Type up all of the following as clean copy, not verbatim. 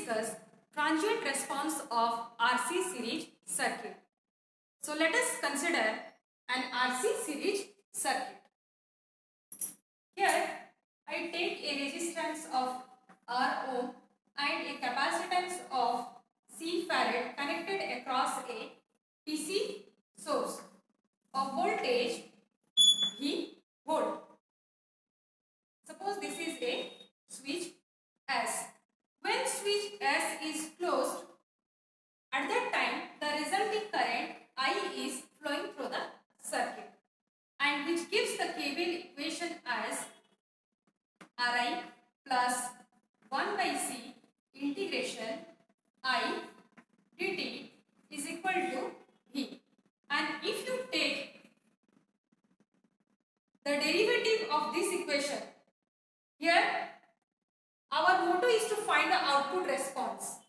discuss transient response of RC series circuit. So let us consider an RC series circuit. Here I take a resistance of R ohm and a capacitance of C farad connected across a DC source of voltage V volt. Suppose this is a switch S. When switch S is closed, at that time the resulting current I is flowing through the circuit, and which gives the KVL equation as Ri plus 1 by C integration I dt is equal to V. And if you take the derivative of this equation, here our motto is to find the output response.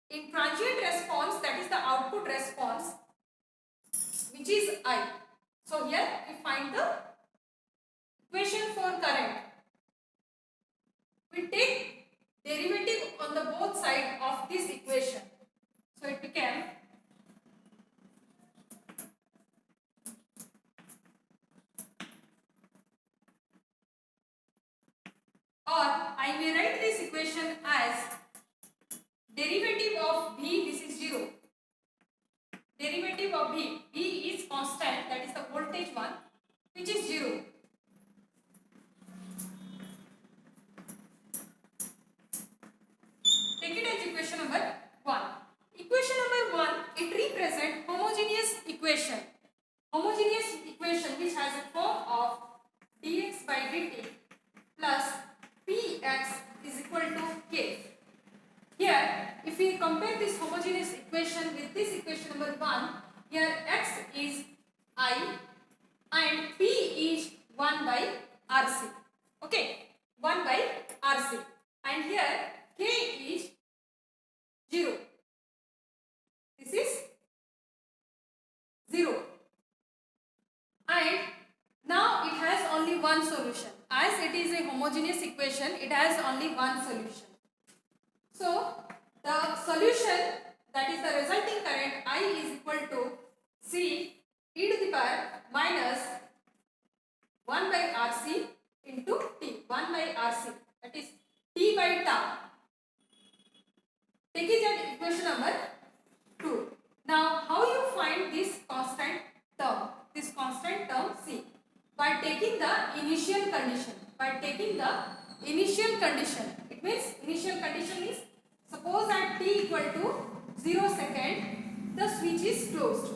In transient response, that is the output response, which is I. So here we find the equation for current. We take derivative on the both sides of this equation. So it became I may write this equation as derivative of V, this is 0. Derivative of V, V is constant, that is the voltage one, which is 0. Take it as equation number 1. Equation number 1, it represents homogeneous equation. Homogeneous equation which has a form of dx by dt plus px is equal to k. Here, if we compare this homogeneous equation with this equation number 1, here x is I and p is 1 by RC. Okay, 1 by RC. And here k is 0. This is 0. And now it has only one solution. As it is a homogeneous equation, it has only one solution. So the solution, that is the resulting current I is equal to C e to the power minus 1 by RC into T. 1 by RC, that is T by tau. Take it as equation number 2. Now how you find this constant term? This constant term C, by taking the initial condition. By taking the initial condition, it means initial condition is, suppose at t equal to 0 second, the switch is closed.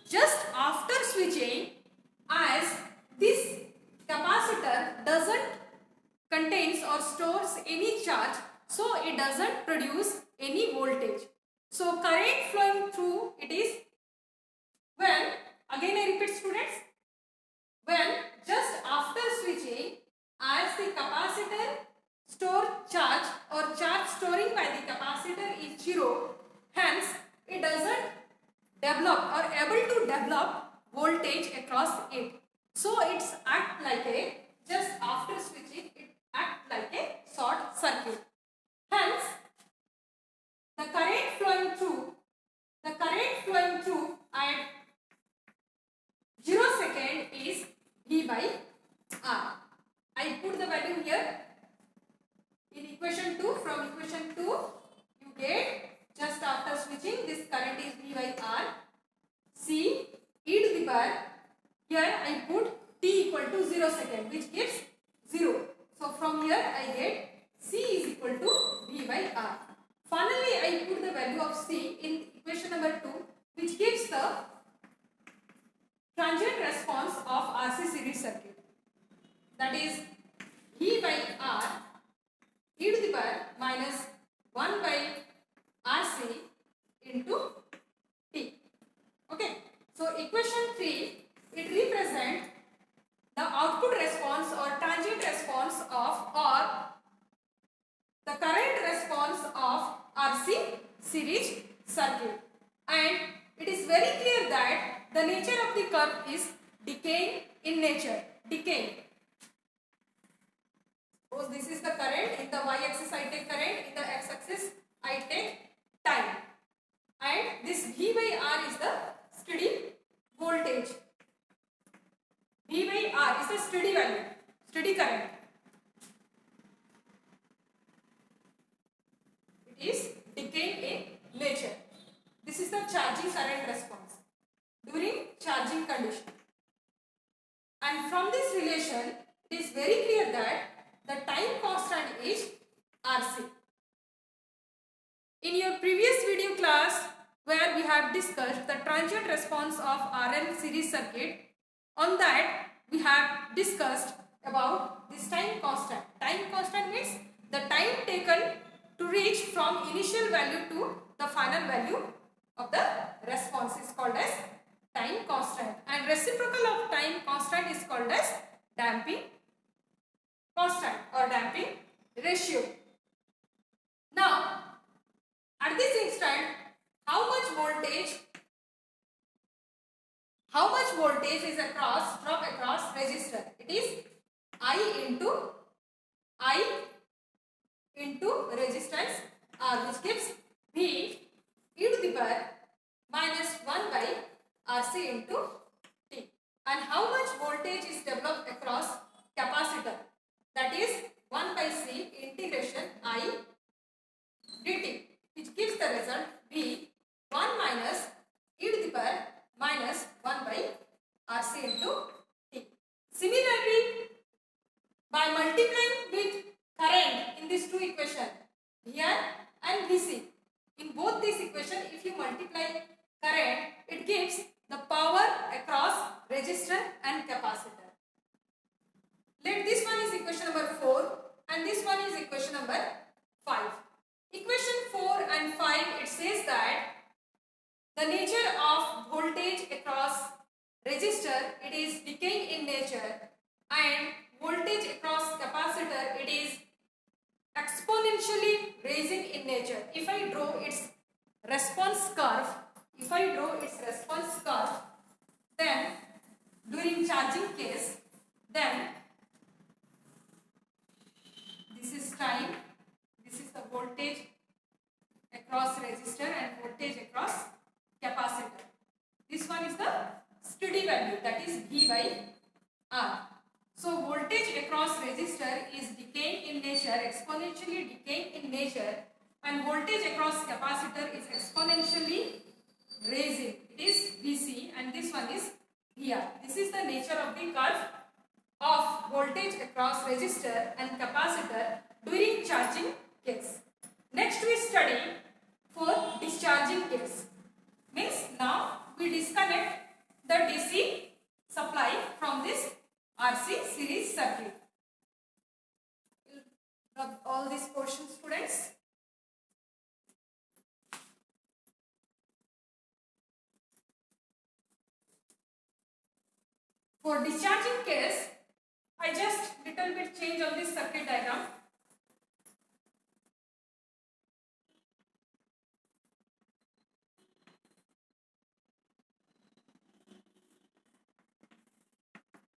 Just after switching, as this capacitor doesn't contains or stores any charge, so it doesn't produce any voltage. So current flowing through it is when, again I repeat students, when just after switching, as the capacitor store charge or charge storing by the capacitor is 0, hence it doesn't develop or able to develop voltage across it. So it's act like a, just after switching, it act like a short circuit. Hence the current flowing through at 0 second is V by R. I put the value here in equation 2. From equation 2 you get, just after switching, this current is V by R. C e to the power, here I put t equal to 0 second, which gives 0. So from here I get C is equal to V by R. Finally I put the value of C in equation number 2, which gives the transient response of RC series circuit, that is V by R e to the power minus 1 by RC into T. Okay, so equation 3, it represents the output response or transient response of, or the current response of RC series circuit. And it is very clear that the nature of the curve is decaying in nature. Decaying. Suppose this is the current, in the y-axis I take current, in the x-axis is decaying in nature. This is the charging current response during charging condition. And from this relation, it is very clear that the time constant is RC. In your previous video class, where we have discussed the transient response of RL series circuit, on that we have discussed about this time constant. Time constant means the time taken to reach from initial value to the final value of the response is called as time constant, and reciprocal of time constant is called as damping constant or damping ratio. Now, at this instant, how much voltage is drop across resistor? It is I into resistance R, which gives V e to the power minus 1 by RC into T. And how much voltage is developed across capacitor? That is 1 by C integration I dt, which gives the result V 1 minus e to the power minus 1 by RC into T. Similarly, by multiplying with current in these two equations, VR and VC, in both these equations, if you multiply current, it gives the power across resistor and capacitor. Let this one is equation number 4 and this one is equation number 5. Equation 4 and 5, it says that the nature of voltage across resistor, it is decaying in nature, and voltage across capacitor, it is exponentially raising in nature. If I draw its response curve, then during charging case, then this is time, this is the voltage across resistor and voltage across capacitor. This one is the steady value, that is V by R. So voltage across resistor is decaying in nature, exponentially decaying in nature, and voltage across capacitor is exponentially raising. It is VC and this one is VR. This is the nature of the curve of voltage across resistor and capacitor during charging case. Next we study for discharging case. Means now we disconnect the DC supply from this RC series circuit. Rub all these portions, students. For discharging case, I just little bit change on this circuit diagram.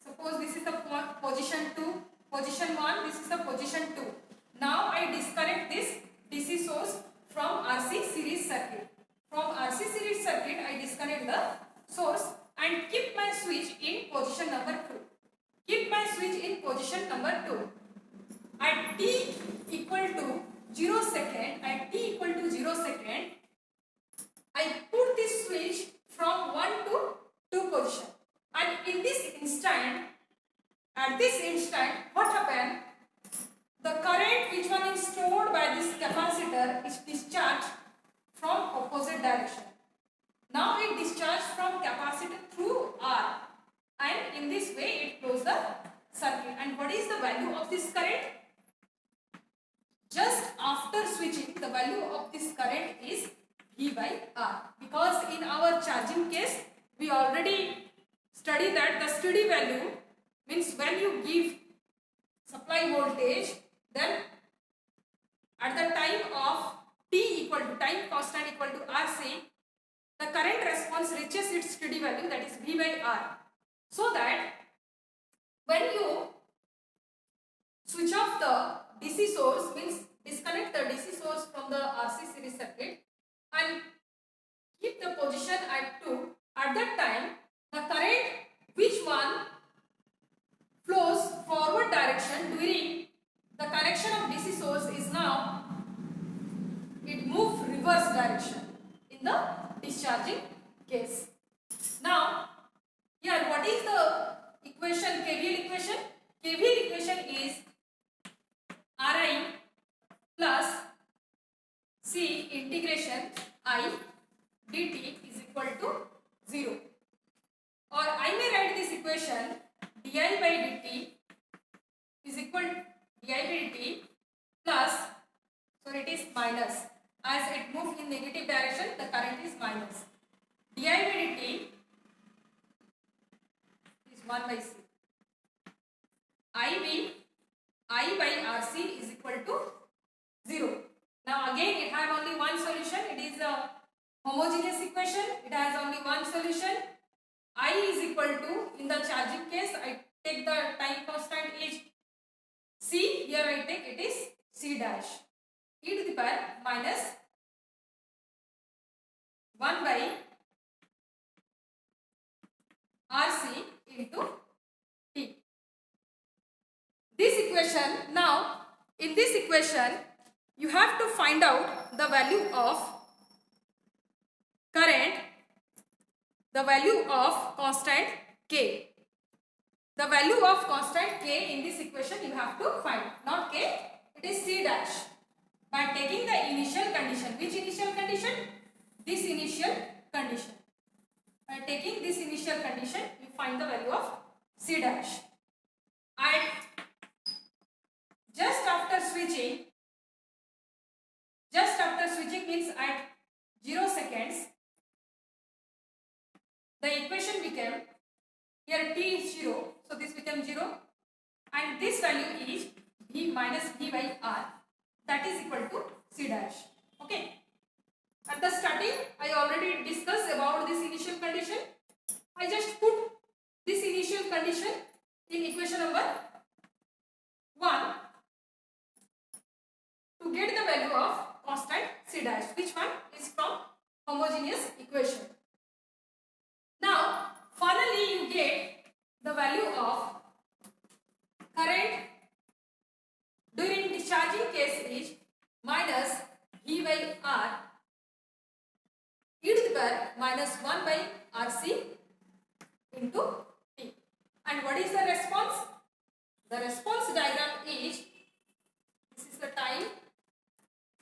Suppose this is the position 2, position 1, this is the position 2. Now I disconnect this DC source from RC series circuit. From RC series circuit, I disconnect the source and keep my switch in position number 2. Keep my switch in position number 2. At t equal to 0 second, I put this switch from 1 to 2 position. And in this instant, at this instant, what happened? The current which one is stored by this capacitor is discharged from opposite direction. Now it discharged from capacitor through R, and in this way it closes the circuit. And what is the value of this current? Just after switching, the value of this current is V by R. Because in our charging case, we already study that the steady value means when you give supply voltage, then at the time of t equal to time constant equal to RC, the current response reaches its steady value, that is V by R. So that when you switch off the DC source, means disconnect the DC source from the RC series circuit and keep the position at 2, at that time the current which one flows forward direction during the connection of DC source is now, it discharging case. Now, here what is the equation, KVL equation? KVL equation is Ri plus C integration I dt is equal to 0. Or I may write this equation di by dt is equal to di by dt plus, so it is minus, as it moves in negative direction the current is minus, di by dt is 1 by C, I by RC is equal to 0. Now again it has only one solution, it is a homogeneous equation, it has only one solution. I is equal to, in the charging case I take the time constant is C, here I take it is C dash, e to the power minus 1 by RC into T. This equation, now in this equation you have to find out the value of current, the value of constant K. The value of constant K in this equation you have to find, not K, it is C dash, by taking the initial condition. Which initial condition? This initial condition. By taking this initial condition you find the value of C dash. And just after switching means at 0 seconds, the equation became, here T is 0, so this becomes 0, and this value is V minus V by R, that is equal to C dash. Okay. At the starting I already discussed about this initial condition. I just put this initial condition in equation number 1 to get the value of constant C dash, which one is from homogeneous equation. Now finally you get the value of current during discharging case is minus V by R e to the power minus 1 by RC into T. And what is the response? The response diagram is, this is the time,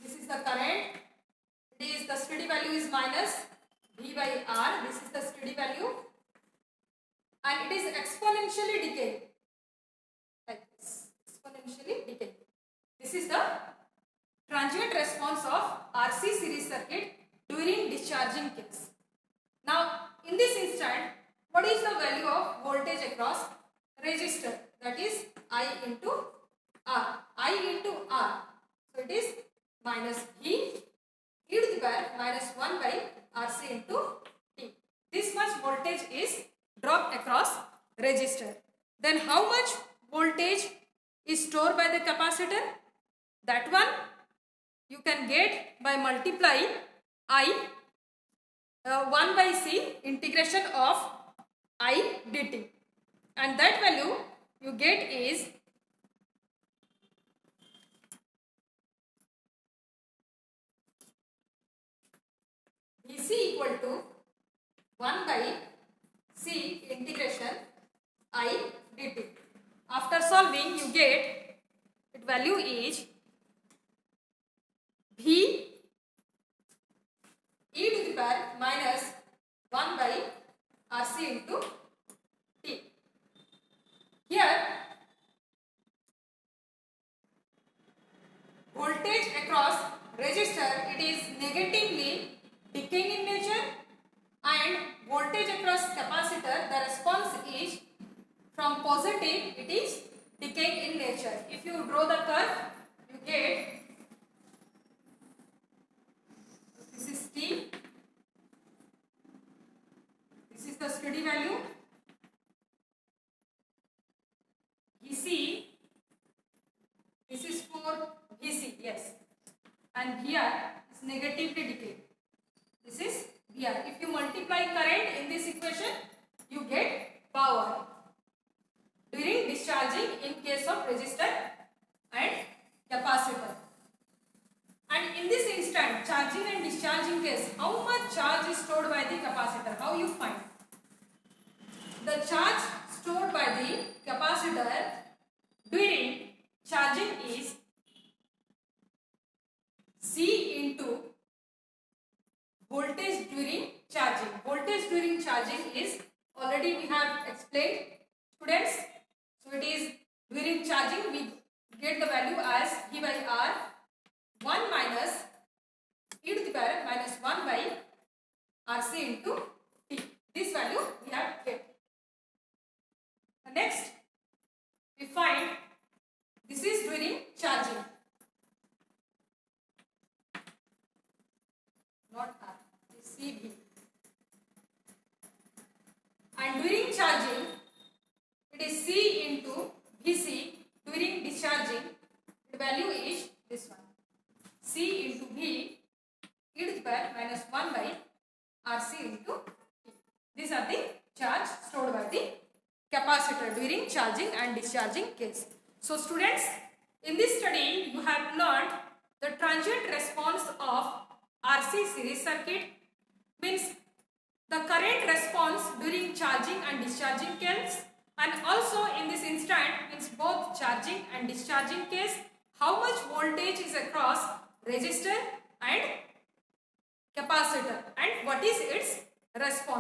this is the current, it is the steady value is minus V by R, this is the steady value, and it is exponentially decaying, like this, exponentially decaying. This is the transient response of RC series circuit during discharging case. Now in this instant, what is the value of voltage across resistor? That is I into R. I into R. So it is minus V e to the power minus 1 by RC into T. This much voltage is dropped across resistor. Then how much voltage is stored by the capacitor? That one you can get by multiplying I 1 by C integration of I dt, and that value you get is Vc equal to 1 by C integration I dt. After solving you get its value is V e to the power minus 1 by RC into T. Here voltage across resistor, it is negatively decaying in nature, and voltage across capacitor, the response is from positive, it is decaying in nature. If you draw the curve, you get this is T, this is the steady value, Vc, this is for Vc, yes, and here is negatively decayed. This is VR. If you multiply current in this equation, you get power during discharging in case of resistor and capacitor. And in this instant, charging and discharging case, how much charge is stored by how you find the charge stored by the capacitor during charging is C into voltage during charging. Voltage during charging is already we have explained, students. So it is during charging we get the value as V by R 1 minus e to the power minus 1 by RC into T. This value we have get. Next we find this is during charging, not R, it's CV. And during charging it is C into Vc. During discharging the value is this one, C into V e to the power minus 1 by RC into T. These are the charge stored by the capacitor during charging and discharging case. So students, in this study you have learned the transient response of RC series circuit, means the current response during charging and discharging case, and also in this instant means both charging and discharging case, how much voltage is across resistor and capacitor and what is its response.